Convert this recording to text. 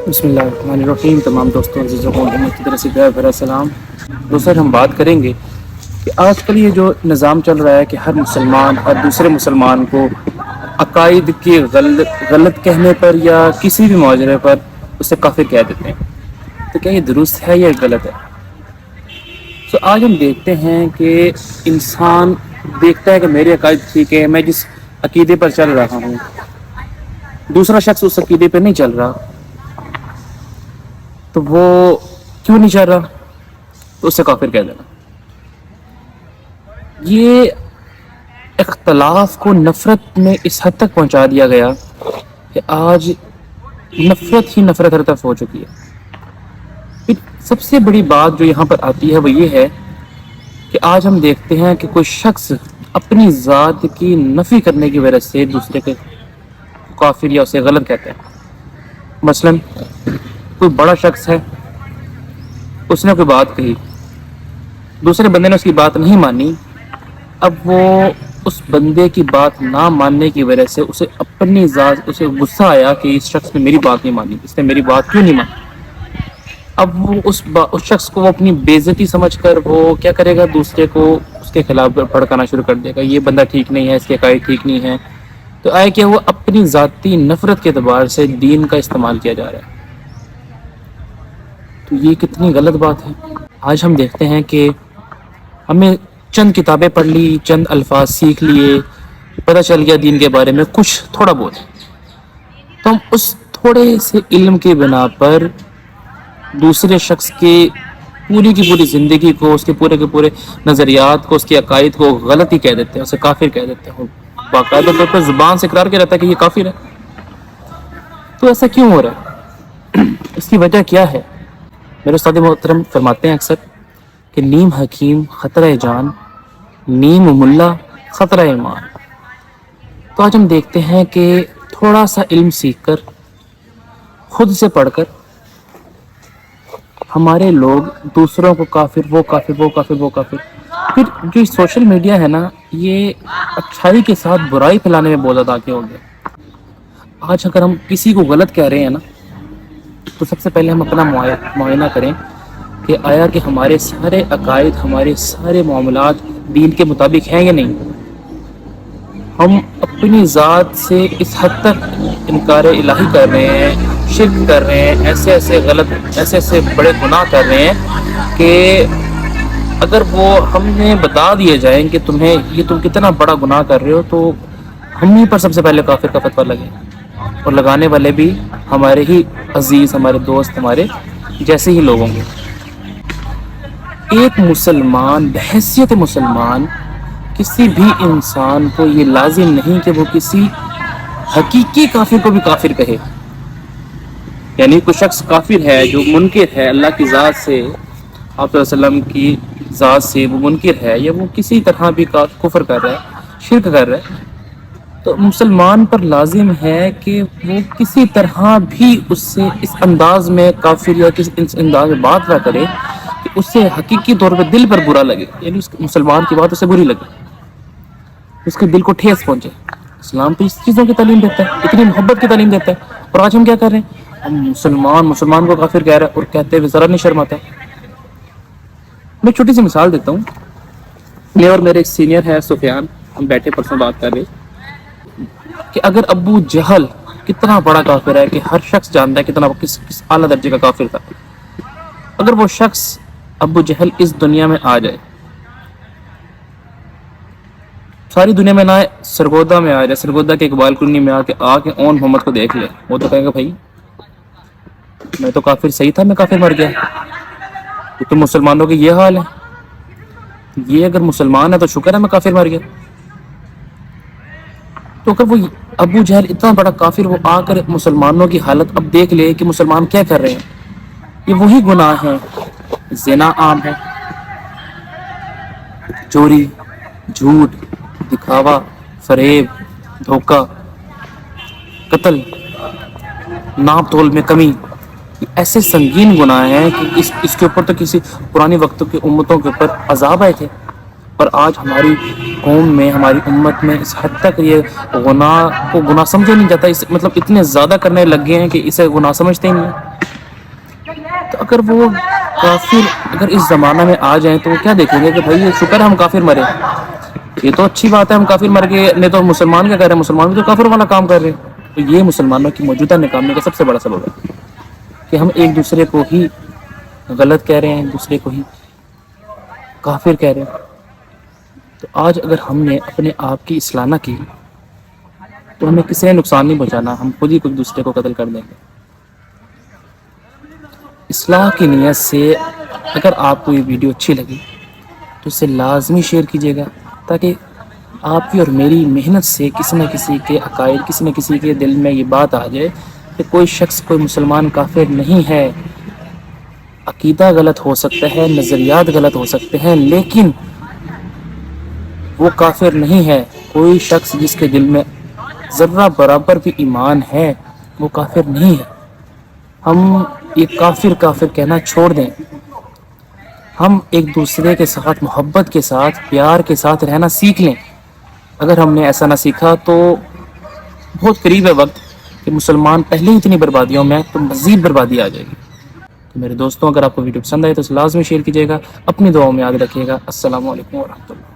بسم اللہ الرحمن الرحیم۔ تمام دوستوں عزیزوں کو محمد کی طرف سے پیار بھرا سلام۔ دوستوں ہم بات کریں گے کہ آج کل یہ جو نظام چل رہا ہے کہ ہر مسلمان اور دوسرے مسلمان کو عقائد کے غلط کہنے پر یا کسی بھی معاشرے پر اسے کافر کہہ دیتے ہیں، تو کیا یہ درست ہے یا غلط ہے؟ تو آج ہم دیکھتے ہیں کہ انسان دیکھتا ہے کہ میرے عقائد ٹھیک ہے، میں جس عقیدے پر چل رہا ہوں دوسرا شخص اس عقیدے پہ نہیں چل رہا، تو وہ کیوں نہیں چل رہا تو اسے کافر کہہ دینا۔ یہ اختلاف کو نفرت میں اس حد تک پہنچا دیا گیا کہ آج نفرت ہی نفرت ہر طرف ہو چکی ہے۔ پھر سب سے بڑی بات جو یہاں پر آتی ہے وہ یہ ہے کہ آج ہم دیکھتے ہیں کہ کوئی شخص اپنی ذات کی نفی کرنے کی وجہ سے دوسرے کے کافر یا اسے غلط کہتے ہیں۔ مثلاً کوئی بڑا شخص ہے، اس نے کوئی بات کہی، دوسرے بندے نے اس کی بات نہیں مانی، اب وہ اس بندے کی بات نہ ماننے کی وجہ سے اسے اپنی ذات اسے غصہ آیا کہ اس شخص نے میری بات نہیں مانی، اس نے میری بات کیوں نہیں مانی۔ اب وہ اس شخص کو وہ اپنی بے عزتی سمجھ کر وہ کیا کرے گا، دوسرے کو اس کے خلاف بھڑکانا شروع کر دے گا، یہ بندہ ٹھیک نہیں ہے، اس کے عقائد ٹھیک نہیں ہے۔ تو آئے کہ وہ اپنی ذاتی نفرت کے اعتبار سے دین کا استعمال کیا جا رہا ہے۔ تو یہ کتنی غلط بات ہے۔ آج ہم دیکھتے ہیں کہ ہمیں چند کتابیں پڑھ لی، چند الفاظ سیکھ لیے، پتہ چل گیا دین کے بارے میں کچھ تھوڑا بہت، تو ہم اس تھوڑے سے علم کی بنا پر دوسرے شخص کی پوری زندگی کو، اس کے پورے نظریات کو، اس کے عقائد کو غلط ہی کہہ دیتے ہیں، اسے کافر کہہ دیتے ہیں، باقاعدہ طور پر زبان سے اقرار کیا رہتا ہے کہ یہ کافر ہے۔ تو ایسا کیوں ہو رہا ہے؟ اس کی وجہ کیا ہے؟ میرے استاد محترم فرماتے ہیں اکثر کہ نیم حکیم خطرہ جان، نیم ملا خطرہ ایمان۔ تو آج ہم دیکھتے ہیں کہ تھوڑا سا علم سیکھ کر، خود سے پڑھ کر، ہمارے لوگ دوسروں کو کافر، وہ کافر، وہ کافر، وہ کافر۔ پھر جو سوشل میڈیا ہے نا، یہ اچھائی کے ساتھ برائی پھیلانے میں بہت زیادہ آگے ہو گیا۔ آج اگر ہم کسی کو غلط کہہ رہے ہیں نا، تو سب سے پہلے ہم اپنا معائنہ کریں کہ آیا کہ ہمارے سارے عقائد، ہمارے سارے معاملات دین کے مطابق ہیں یا نہیں۔ ہم اپنی ذات سے اس حد تک انکار الہی کر رہے ہیں، شرک کر رہے ہیں، ایسے بڑے گناہ کر رہے ہیں کہ اگر وہ ہم نے بتا دیے جائیں کہ تم کتنا بڑا گناہ کر رہے ہو، تو ہم ہی پر سب سے پہلے کافر کا فتویٰ لگے، اور لگانے والے بھی ہمارے ہی عزیز، ہمارے دوست، ہمارے جیسے ہی لوگ ہوں گے۔ ایک مسلمان بحیثیت مسلمان کسی بھی انسان کو یہ لازم نہیں کہ وہ کسی حقیقی کافر کو بھی کافر کہے۔ یعنی کوئی شخص کافر ہے جو منکر ہے اللہ کی ذات سے، آپ صلی اللہ علیہ وسلم کی ذات سے وہ منکر ہے، یا وہ کسی طرح بھی کفر کر رہا ہے، شرک کر رہا ہے، تو مسلمان پر لازم ہے کہ وہ کسی طرح بھی اس سے اس انداز میں کافر یا کس انداز میں بات نہ کرے کہ اس سے حقیقی طور پہ دل پر برا لگے، یعنی اس مسلمان کی بات اسے بری لگے، اس کے دل کو ٹھیس پہنچے۔ اسلام تو اس چیزوں کی تعلیم دیتا ہے، اتنی محبت کی تعلیم دیتا ہے، اور آج ہم کیا کر رہے ہیں؟ ہم مسلمان کو کافر کہہ رہے ہیں، اور کہتے ہوئے ذرا نہیں شرم آتا۔ میں چھوٹی سی مثال دیتا ہوں۔ میں اور میرے ایک سینئر ہے سفیان، ہم بیٹھے پرسوں بات کر رہے کہ اگر ابو جہل کتنا بڑا کافر ہے کہ ہر شخص جانتا ہے کتنا کس اعلیٰ درجے کا کافر تھا، اگر وہ شخص ابو جہل اس دنیا میں آ جائے، ساری دنیا میں نہ آئے، سرگودا میں آ جائے، سرگودا کے اقبال کلونی میں آ کے اون محمد کو دیکھ لے، وہ تو کہے گا بھائی میں تو کافر صحیح تھا، میں کافر مر گیا۔ تو مسلمانوں کے یہ حال ہے، یہ اگر مسلمان ہے تو شکر ہے میں کافر مر گیا۔ تو اگر وہ ابو جہل اتنا بڑا کافر وہ آ کر مسلمانوں کی حالت اب دیکھ لے کہ مسلمان کیا کر رہے ہیں، یہ وہی گناہ ہیں، زنا عام ہے، چوری، جھوٹ، دکھاوا، فریب، دھوکہ، قتل، ناپ تول میں کمی، ایسے سنگین گناہ ہیں کہ اس کے اوپر تو کسی پرانی وقتوں کی امتوں کے اوپر عذاب آئے تھے، اور آج ہماری قوم میں، ہماری امت میں اس حد تک یہ گناہ کو گناہ سمجھا نہیں جاتا، مطلب اتنے زیادہ کرنے لگ گئے ہیں کہ اسے گناہ سمجھتے ہی نہیں۔ تو اگر وہ کافر اگر اس زمانہ میں آ جائیں تو وہ کیا دیکھیں گے کہ بھائی یہ شکر ہے ہم کافر مرے، یہ تو اچھی بات ہے ہم کافر مر گئے، نہیں تو مسلمان کیا کر رہے ہیں، مسلمان بھی تو کافر والا کام کر رہے ہیں۔ تو یہ مسلمانوں کی موجودہ ناکامی کا سب سے بڑا سبب ہے کہ ہم ایک دوسرے کو ہی غلط کہہ رہے ہیں، ایک دوسرے کو ہی کافر کہہ رہے ہیں۔ تو آج اگر ہم نے اپنے آپ کی اصلاح نہ کی تو ہمیں کسی نے نقصان نہیں پہنچانا، ہم خود ہی ایک دوسرے کو قتل کر دیں گے۔ اصلاح کی نیت سے اگر آپ کو یہ ویڈیو اچھی لگی تو اسے لازمی شیئر کیجیے گا، تاکہ آپ کی اور میری محنت سے کسی نہ کسی کے عقائد، کسی نہ کسی کے دل میں یہ بات آ جائے کہ کوئی شخص، کوئی مسلمان کافر نہیں ہے۔ عقیدہ غلط ہو سکتا ہے، نظریات غلط ہو سکتے ہیں، لیکن وہ کافر نہیں ہے۔ کوئی شخص جس کے دل میں ذرہ برابر بھی ایمان ہے وہ کافر نہیں ہے۔ ہم یہ کافر کافر کہنا چھوڑ دیں، ہم ایک دوسرے کے ساتھ محبت کے ساتھ، پیار کے ساتھ رہنا سیکھ لیں۔ اگر ہم نے ایسا نہ سیکھا تو بہت قریب ہے وقت کہ مسلمان پہلے ہی اتنی بربادیوں میں تو مزید بربادی آ جائے گی۔ تو میرے دوستوں، اگر آپ کو ویڈیو پسند آئے تو اسے لازمی شیئر کیجیے گا، اپنی دعاؤں میں یاد رکھیے گا۔ السلام علیکم ورحمۃ اللہ۔